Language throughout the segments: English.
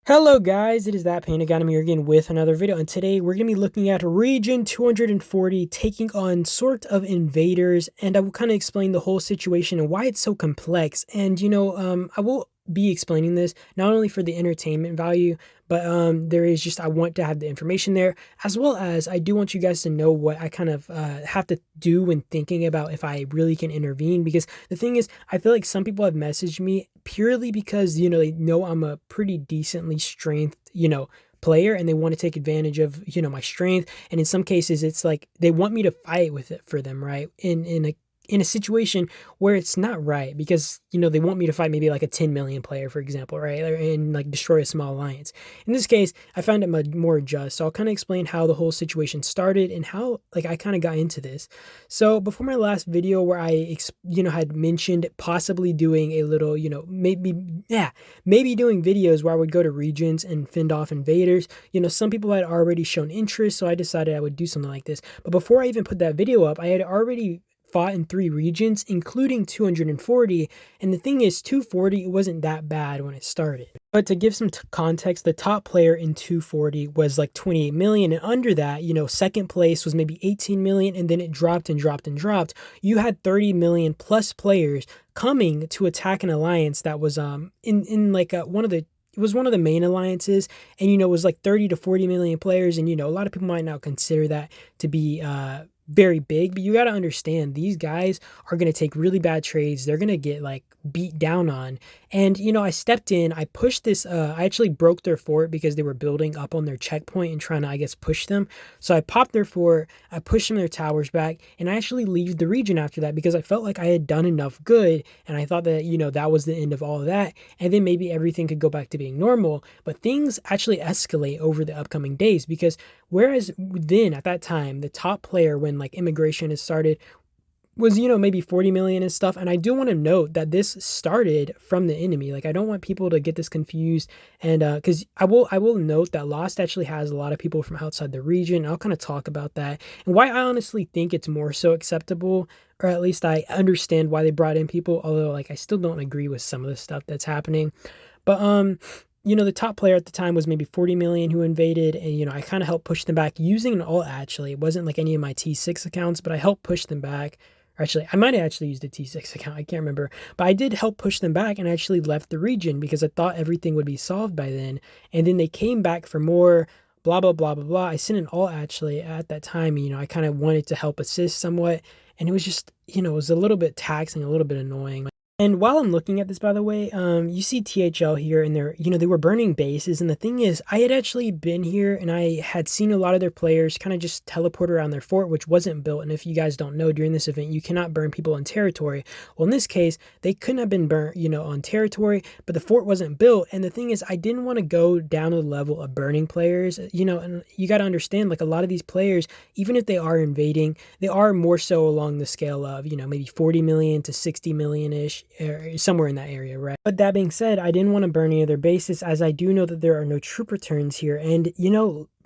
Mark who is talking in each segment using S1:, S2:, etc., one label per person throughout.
S1: Hello guys, it is that Panda I'm here again with another video, and today we're going to be looking at Region 240 taking on sort of invaders, and I will kind of explain the whole situation and why it's so complex. And I will be explaining this not only for the entertainment value, but there is just I want to have the information there, as well as I do want you guys to know what I kind of have to do when thinking about if I really can intervene. Because the thing is, I feel like some people have messaged me purely because they know I'm a pretty decently strength player, and they want to take advantage of my strength. And in some cases it's like they want me to fight with it for them, right? In a situation where it's not right, because they want me to fight maybe like a 10 million player, for example, right? And like destroy a small alliance. In this case, I found it much more just, so I'll kind of explain how the whole situation started and how like I kind of got into this. So before my last video where I had mentioned possibly doing a little maybe doing videos where I would go to regions and fend off invaders, some people had already shown interest, so I decided I would do something like this. But before I even put that video up, I had already fought in 3 regions, including 240. And the thing is, 240, it wasn't that bad when it started. But to give some context, the top player in 240 was like 28 million. And under that, second place was maybe 18 million. And then it dropped and dropped and dropped. You had 30 million plus players coming to attack an alliance that was in like one of the it was one of the main alliances, and it was like 30 to 40 million players. And a lot of people might not consider that to be very big, but you got to understand these guys are going to take really bad trades. They're going to get like beat down on. And I stepped in, I pushed this, I actually broke their fort because they were building up on their checkpoint and trying to, I guess, push them. So I popped their fort, I pushed them their towers back, and I actually leave the region after that because I felt like I had done enough good, and I thought that that was the end of all of that, and then maybe everything could go back to being normal. But things actually escalate over the upcoming days, because whereas then at that time the top player, when like immigration has started, was maybe 40 million and stuff. And I do want to note that this started from the enemy. Like, I don't want people to get this confused. And because I will note that Lost actually has a lot of people from outside the region. I'll kind of talk about that and why I honestly think it's more so acceptable, or at least I understand why they brought in people, although like I still don't agree with some of the stuff that's happening. But the top player at the time was maybe 40 million who invaded, and I kind of helped push them back using an ult. Actually, it wasn't like any of my T6 accounts, but I helped push them back. Or actually, I might have actually used a T6 account, I can't remember, but I did help push them back, and I actually left the region because I thought everything would be solved by then. And then they came back for more, blah blah blah blah blah. I sent an ult actually at that time. I kind of wanted to help assist somewhat, and it was just it was a little bit taxing, a little bit annoying. And while I'm looking at this, by the way, you see THL here, and they were burning bases. And the thing is, I had actually been here and I had seen a lot of their players kind of just teleport around their fort, which wasn't built. And if you guys don't know, during this event, you cannot burn people on territory. Well, in this case, they couldn't have been burnt, on territory, but the fort wasn't built. And the thing is, I didn't want to go down to the level of burning players, and you got to understand, like, a lot of these players, even if they are invading, they are more so along the scale of, maybe 40 million to 60 million-ish, somewhere in that area, right? But that being said, I didn't want to burn any of their bases, as I do know that there are no troop returns here, and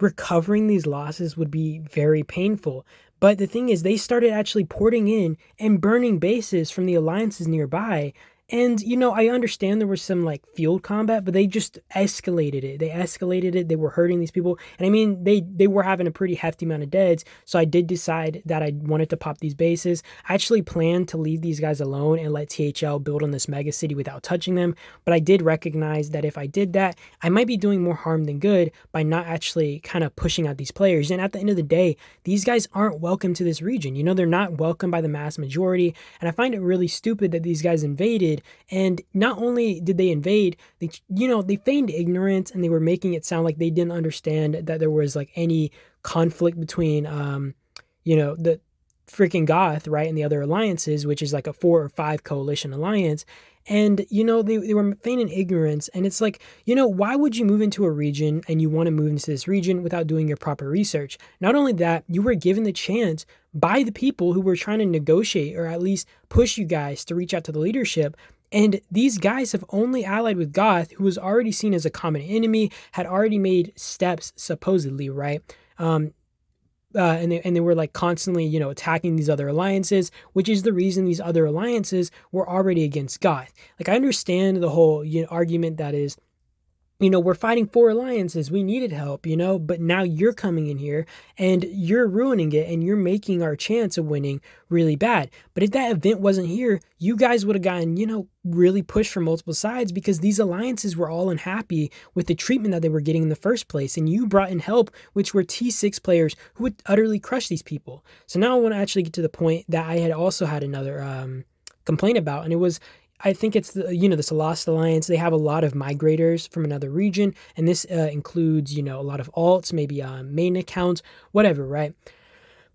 S1: recovering these losses would be very painful. But the thing is, they started actually porting in and burning bases from the alliances nearby. And I understand there was some like field combat, but they just escalated it. They escalated it. They were hurting these people. And I mean, they were having a pretty hefty amount of deads. So I did decide that I wanted to pop these bases. I actually planned to leave these guys alone and let THL build on this mega city without touching them. But I did recognize that if I did that, I might be doing more harm than good by not actually kind of pushing out these players. And at the end of the day, these guys aren't welcome to this region. They're not welcome by the mass majority. And I find it really stupid that these guys invaded. And not only did they invade, they feigned ignorance, and they were making it sound like they didn't understand that there was like any conflict between the freaking Goth, right, and the other alliances, which is like a 4 or 5 coalition alliance. And they were feigning ignorance. And it's like, why would you move into a region and you want to move into this region without doing your proper research? Not only that, you were given the chance by the people who were trying to negotiate, or at least push you guys to reach out to the leadership. And these guys have only allied with Goth, who was already seen as a common enemy, had already made steps, supposedly, right? And they were like constantly, attacking these other alliances, which is the reason these other alliances were already against Goth. Like, I understand the whole argument that is, we're fighting 4 alliances. We needed help, but now you're coming in here and you're ruining it and you're making our chance of winning really bad. But if that event wasn't here, you guys would have gotten, really pushed from multiple sides because these alliances were all unhappy with the treatment that they were getting in the first place. And you brought in help, which were T6 players who would utterly crush these people. So now I want to actually get to the point that I had also had another complaint about, and it was, I think it's this Lost Alliance. They have a lot of migrators from another region, and this includes a lot of alts, maybe main accounts, whatever, right?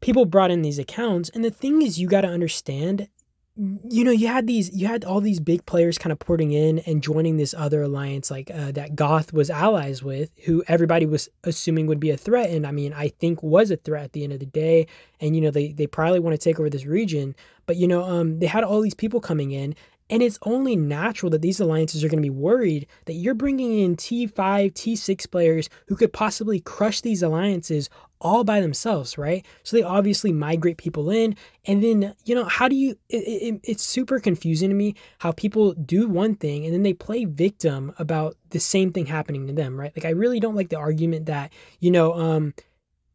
S1: People brought in these accounts, and the thing is, you got to understand, you had all these big players kind of porting in and joining this other alliance, like that Goth was allies with, who everybody was assuming would be a threat, and I mean, I think was a threat at the end of the day, and they probably want to take over this region, but they had all these people coming in. And it's only natural that these alliances are going to be worried that you're bringing in T5, T6 players who could possibly crush these alliances all by themselves, right? So they obviously migrate people in. And then, how do you, it's super confusing to me how people do one thing and then they play victim about the same thing happening to them, right? Like, I really don't like the argument that,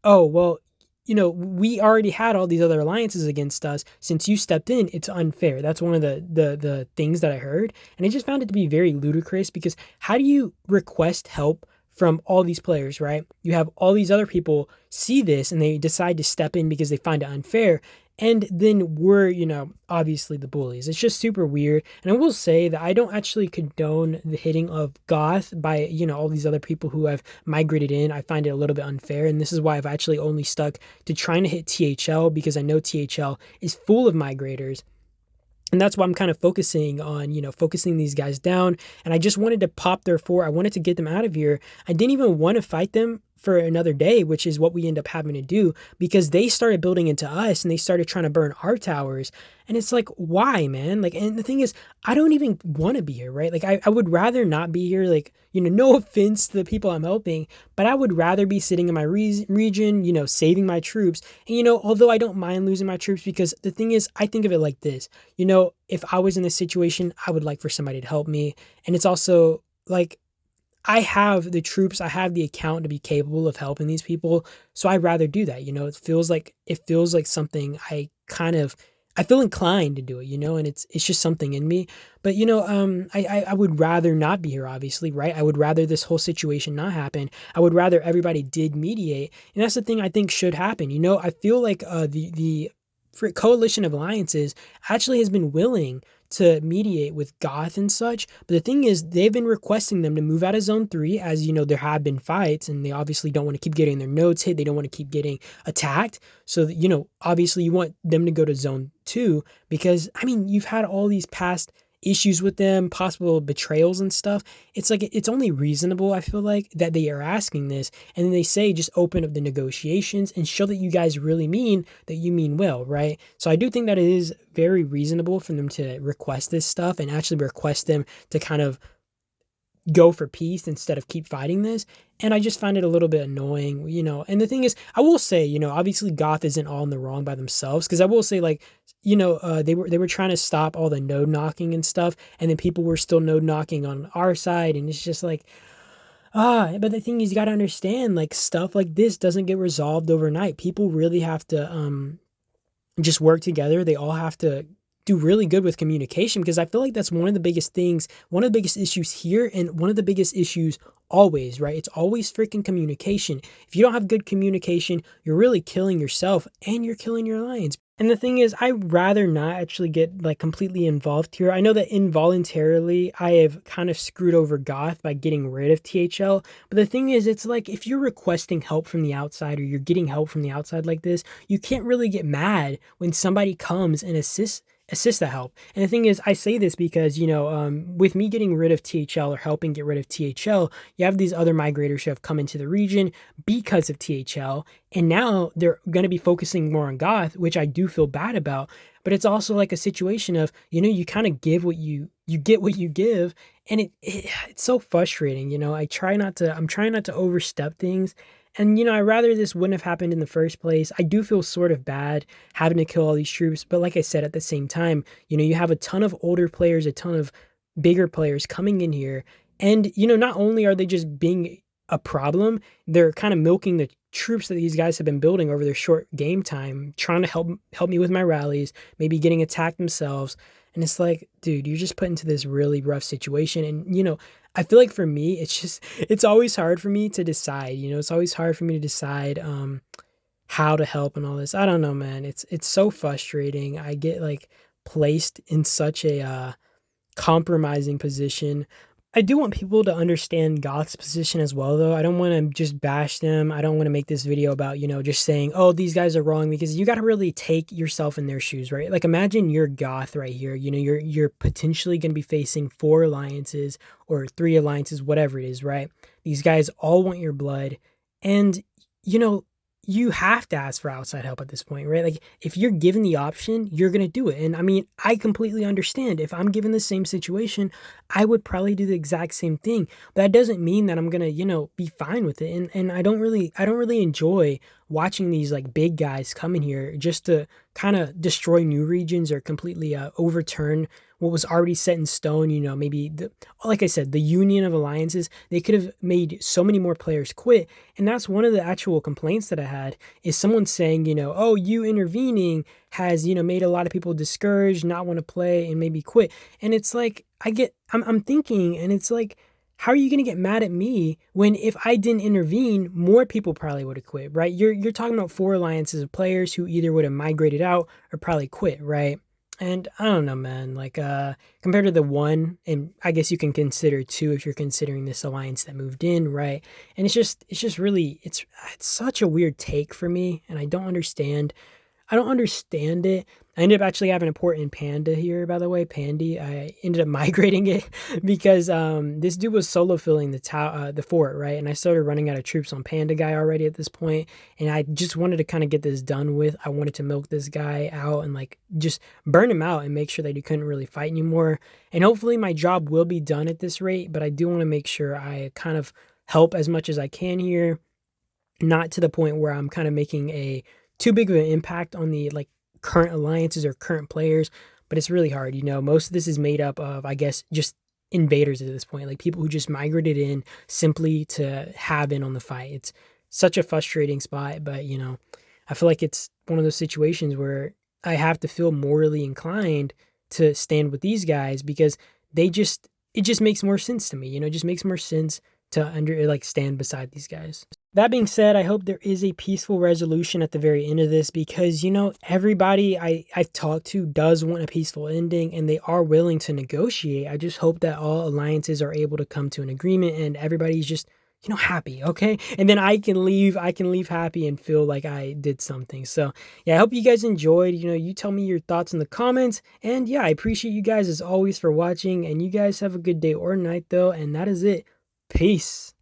S1: oh, well, we already had all these other alliances against us. Since you stepped in, it's unfair. That's one of the things that I heard. And I just found it to be very ludicrous because how do you request help from all these players, right? You have all these other people see this and they decide to step in because they find it unfair. And then we're, obviously the bullies. It's just super weird. And I will say that I don't actually condone the hitting of Goth by, all these other people who have migrated in. I find it a little bit unfair. And this is why I've actually only stuck to trying to hit THL because I know THL is full of migrators. And that's why I'm kind of focusing on, focusing these guys down. And I just wanted to pop their 4. I wanted to get them out of here. I didn't even want to fight them for another day, which is what we end up having to do because they started building into us and they started trying to burn our towers. And it's like, why, man? Like, and the thing is, I don't even want to be here, right? Like, I would rather not be here. Like, no offense to the people I'm helping, but I would rather be sitting in my region, saving my troops. And, although I don't mind losing my troops because the thing is, I think of it like this, if I was in this situation, I would like for somebody to help me. And it's also like, I have the troops, I have the account to be capable of helping these people. So I'd rather do that. It feels like something I feel inclined to do it, and it's just something in me. But I would rather not be here, obviously, right? I would rather this whole situation not happen. I would rather everybody did mediate. And that's the thing I think should happen. I feel like the coalition of alliances actually has been willing to mediate with Goth and such. But the thing is, they've been requesting them to move out of Zone 3 as, there have been fights and they obviously don't want to keep getting their nodes hit. They don't want to keep getting attacked. So, obviously you want them to go to Zone 2 because, I mean, you've had all these past issues with them, possible betrayals and stuff. It's like, it's only reasonable, I feel like, that they are asking this. And then they say, just open up the negotiations and show that you guys really mean that you mean well, right? So I do think that it is very reasonable for them to request this stuff and actually request them to kind of go for peace instead of keep fighting this. And I just find it a little bit annoying, and the thing is, I will say, obviously Goth isn't all in the wrong by themselves. Cause I will say, like, they were trying to stop all the node knocking and stuff. And then people were still node knocking on our side. And it's just like, but the thing is, you got to understand, like, stuff like this doesn't get resolved overnight. People really have to, just work together. They all have to do really good with communication because I feel like that's one of the biggest things, one of the biggest issues here and one of the biggest issues always, right? It's always freaking communication. If you don't have good communication, you're really killing yourself and you're killing your alliance. And the thing is, I'd rather not actually get like completely involved here. I know that involuntarily I have kind of screwed over Goth by getting rid of THL. But the thing is, it's like if you're requesting help from the outside or you're getting help from the outside like this, you can't really get mad when somebody comes and assists that help. And the thing is, I say this because, with me getting rid of THL or helping get rid of THL, you have these other migrators who have come into the region because of THL. And now they're going to be focusing more on Goth, which I do feel bad about. But it's also like a situation of, you kind of give what you get what you give. And it's so frustrating. I'm trying not to overstep things. And, I'd rather this wouldn't have happened in the first place. I do feel sort of bad having to kill all these troops. But like I said, at the same time, you have a ton of older players, a ton of bigger players coming in here. And, not only are they just being a problem, they're kind of milking the troops that these guys have been building over their short game time, trying to help me with my rallies, maybe getting attacked themselves. And it's like, dude, you're just put into this really rough situation. And, I feel like for me, it's always hard for me to decide, it's always hard for me to decide how to help and all this. I don't know, man. It's so frustrating. I get like placed in such a compromising position. I do want people to understand Goth's position as well, though. I don't want to just bash them. I don't want to make this video about, just saying, oh, these guys are wrong, because you got to really take yourself in their shoes, right? Like, imagine you're Goth right here. You're potentially going to be facing 4 alliances or 3 alliances, whatever it is, right? These guys all want your blood. And, you know, you have to ask for outside help at this point, right? Like, if you're given the option, you're going to do it. And I mean, I completely understand. If I'm given the same situation, I would probably do the exact same thing. But that doesn't mean that I'm going to, be fine with it. And I don't really enjoy watching these like big guys come in here just to kind of destroy new regions or completely overturn what was already set in stone. Maybe like I said, the union of alliances, they could have made so many more players quit. And that's one of the actual complaints that I had, is someone saying, oh, you intervening has, made a lot of people discouraged, not want to play, and maybe quit. And it's like, I'm thinking, and it's like, how are you going to get mad at me when, if I didn't intervene, more people probably would have quit, right? You're talking about 4 alliances of players who either would have migrated out or probably quit, right? And I don't know, man, like, compared to the 1, and I guess you can consider 2 if you're considering this alliance that moved in, right? And it's just really, it's such a weird take for me, and I don't understand it. I ended up actually having a port in Panda here, by the way, Pandy. I ended up migrating it because this dude was solo filling the fort, right? And I started running out of troops on Panda guy already at this point, and I just wanted to kind of get this done with. I wanted to milk this guy out and like just burn him out and make sure that he couldn't really fight anymore. And hopefully my job will be done at this rate, but I do want to make sure I kind of help as much as I can here, not to the point where I'm kind of making a too big of an impact on the like current alliances or current players. But it's really hard. Most of this is made up of, I guess, just invaders at this point, like people who just migrated in simply to have in on the fight. It's such a frustrating spot, but I feel like it's one of those situations where I have to feel morally inclined to stand with these guys, because it just makes more sense to me. It just makes more sense to stand beside these guys. That being said, I hope there is a peaceful resolution at the very end of this, because, everybody I've talked to does want a peaceful ending, and they are willing to negotiate. I just hope that all alliances are able to come to an agreement and everybody's just, happy, okay? And then I can leave happy and feel like I did something. So, yeah, I hope you guys enjoyed. You tell me your thoughts in the comments. And yeah, I appreciate you guys as always for watching, and you guys have a good day or night though, and that is it. Peace.